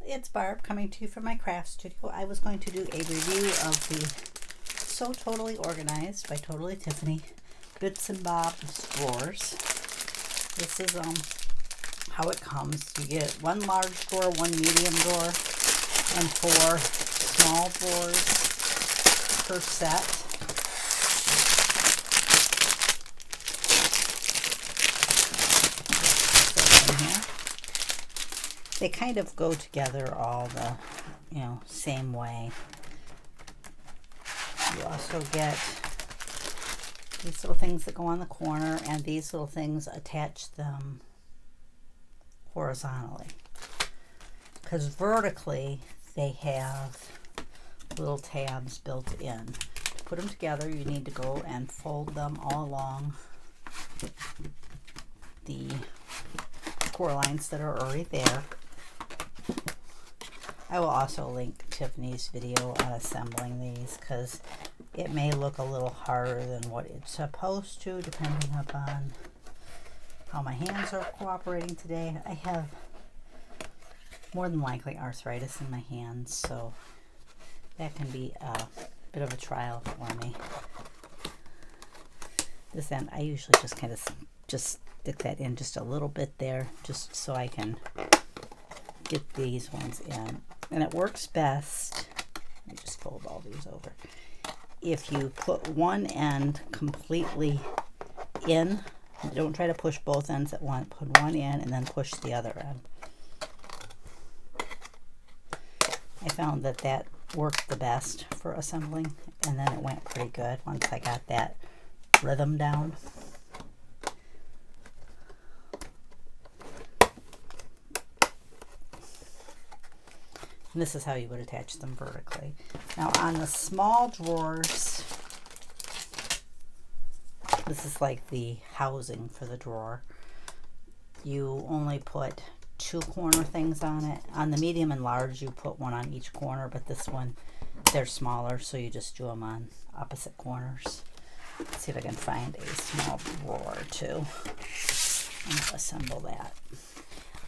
it's Barb coming to you from my craft studio. I was going to do a review of the So Totally Organized by Totally-Tiffany Bits and Bobs drawers. This is how it comes. You get one large drawer, one medium drawer, and 4 small drawers per set. They kind of go together all the, same way. You also get these little things that go on the corner, and these little things attach them horizontally. Because vertically, they have little tabs built in. To put them together, you need to go and fold them all along the core lines that are already there. I will also link Tiffany's video on assembling these because it may look a little harder than what it's supposed to, depending upon how my hands are cooperating today. I have more than likely arthritis in my hands, so that can be a bit of a trial for me. This end, I usually just kind of just stick that in just a little bit there, just so I can get these ones in. And it works best, let me just fold all these over, if you put one end completely in. Don't try to push both ends at once. Put one in and then push the other end. I found that that worked the best for assembling, and then it went pretty good once I got that rhythm down. And this is how you would attach them vertically. Now on the small drawers, this is like the housing for the drawer. You only put 2 corner things on it. On the medium and large, you put one on each corner, but this one, they're smaller, so you just do them on opposite corners. Let's see if I can find a small drawer too. I'm going to assemble that.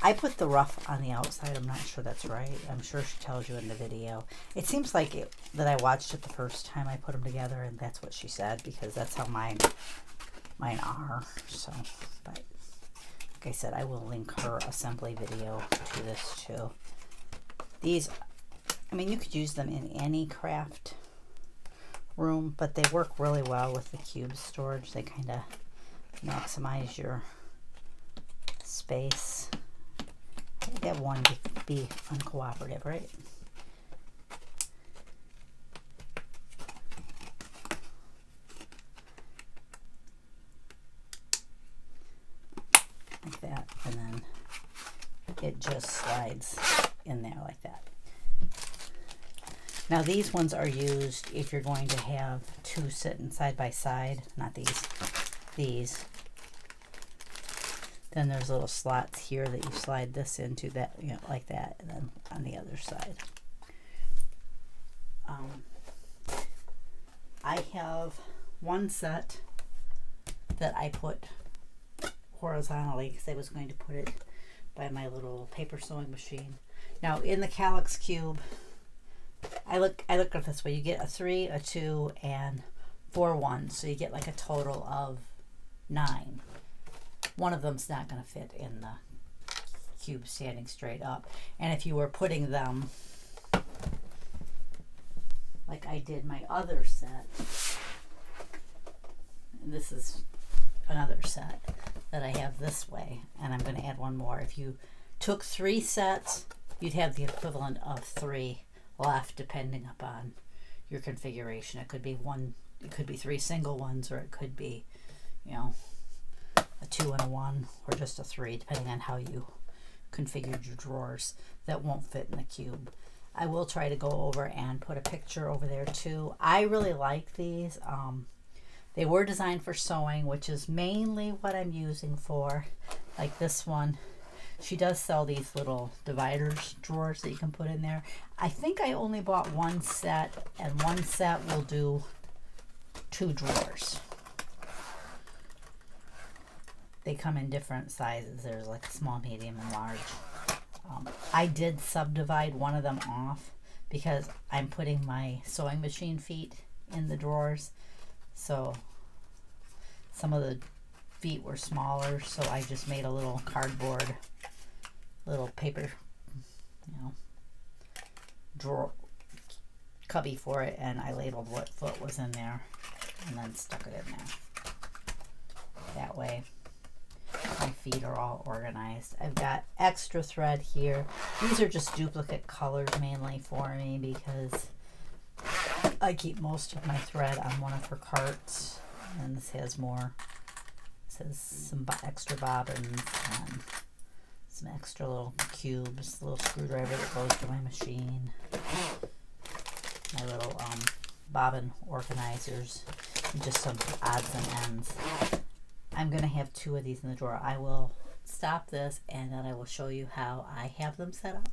I put the rough on the outside. I'm not sure that's right. I'm sure she tells you in the video. It seems like that I watched it the first time I put them together, and that's what she said, because that's how mine are. So, but like I said, I will link her assembly video to this too. These, I mean, you could use them in any craft room, but they work really well with the cube storage. They kind of maximize your space. I think that one would be uncooperative, right? Like that, and then it just slides in there like that. Now these ones are used if you're going to have 2 sitting side by side, not these. Then there's little slots here that you slide this into, that, like that, and then on the other side. I have one set that I put horizontally because I was going to put it by my little paper sewing machine. Now in the Calyx cube, I look at it this way: you get a 3, a 2, and 4 ones, so you get like a total of 9. One of them's not going to fit in the cube standing straight up. And if you were putting them like I did my other set, and this is another set that I have this way, and I'm going to add one more. If you took 3 sets, you'd have the equivalent of 3 left, depending upon your configuration. It could be 3 single ones, or it could be, a 2 and a 1, or just a 3, depending on how you configured your drawers that won't fit in the cube. I will try to go over and put a picture over there too. I really like these. They were designed for sewing, which is mainly what I'm using for. Like this one, she does sell these little dividers drawers that you can put in there. I think I only bought 1 set, and 1 set will do 2 drawers. They come in different sizes. There's like small, medium, and large. I did subdivide one of them off because I'm putting my sewing machine feet in the drawers. So some of the feet were smaller, so I just made a little cardboard, little paper, drawer cubby for it, and I labeled what foot was in there and then stuck it in there. That way my feet are all organized. I've got extra thread here. These are just duplicate colors mainly for me because I keep most of my thread on one of her carts, and this has more. This has some extra bobbins and some extra little cubes, little screwdriver that goes to my machine, my little bobbin organizers, and just some odds and ends. I'm going to have 2 of these in the drawer. I will stop this and then I will show you how I have them set up.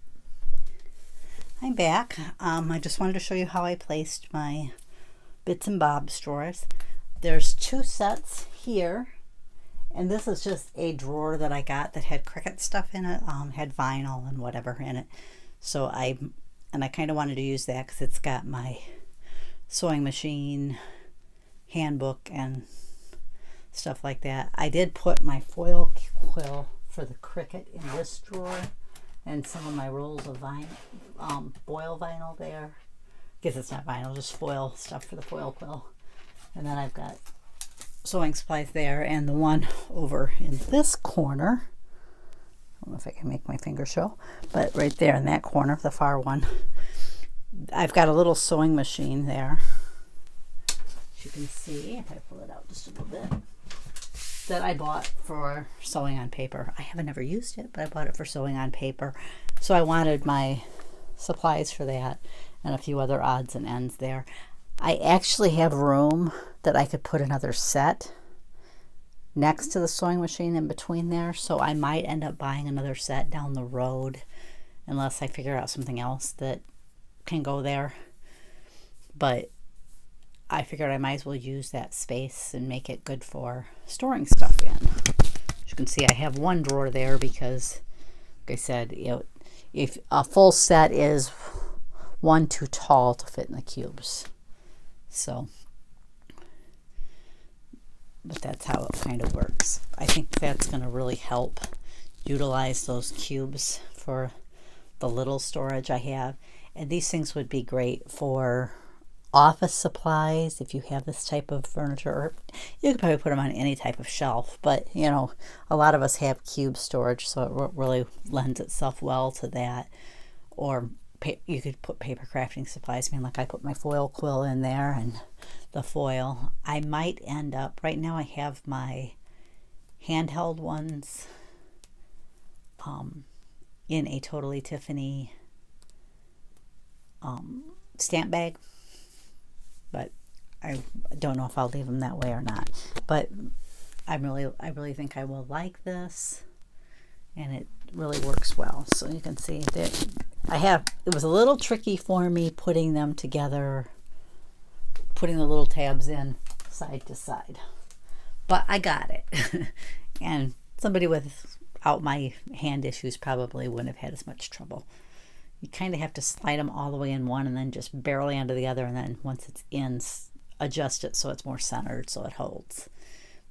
I'm back. I just wanted to show you how I placed my Bits and Bobs drawers. There's 2 sets here, and this is just a drawer that I got that had Cricut stuff in it, had vinyl and whatever in it. So I kind of wanted to use that because it's got my sewing machine, handbook, and stuff like that. I did put my foil quill for the Cricut in this drawer, and some of my rolls of vinyl, foil vinyl there. I guess it's not vinyl, just foil stuff for the foil quill. And then I've got sewing supplies there, and the one over in this corner, I don't know if I can make my finger show, but right there in that corner, the far one, I've got a little sewing machine there. As you can see, if I pull it out just a little bit, that I bought for sewing on paper. I haven't ever used it, but I bought it for sewing on paper. So I wanted my supplies for that and a few other odds and ends there. I actually have room that I could put another set next to the sewing machine in between there, so I might end up buying another set down the road unless I figure out something else that can go there. But I figured I might as well use that space and make it good for storing stuff in. As you can see, I have one drawer there because, like I said, if a full set is one too tall to fit in the cubes. So, but that's how it kind of works. I think that's going to really help utilize those cubes for the little storage I have. And these things would be great for office supplies if you have this type of furniture, or you could probably put them on any type of shelf, but a lot of us have cube storage, so it really lends itself well to that. Or you could put paper crafting supplies. I mean, like I put my foil quill in there and the foil. I might end up, right now I have my handheld ones in a Totally-Tiffany stamp bag, but I don't know if I'll leave them that way or not. But I really think I will like this, and it really works well. So you can see that it was a little tricky for me putting them together, putting the little tabs in side to side, but I got it. And somebody without my hand issues probably wouldn't have had as much trouble. You kind of have to slide them all the way in one and then just barely onto the other, and then once it's in, adjust it so it's more centered so it holds.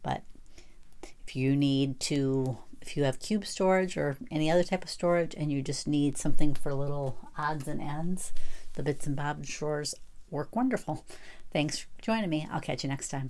But if you have cube storage or any other type of storage and you just need something for little odds and ends, the Bits and Bobs drawers work wonderful. Thanks for joining me. I'll catch you next time.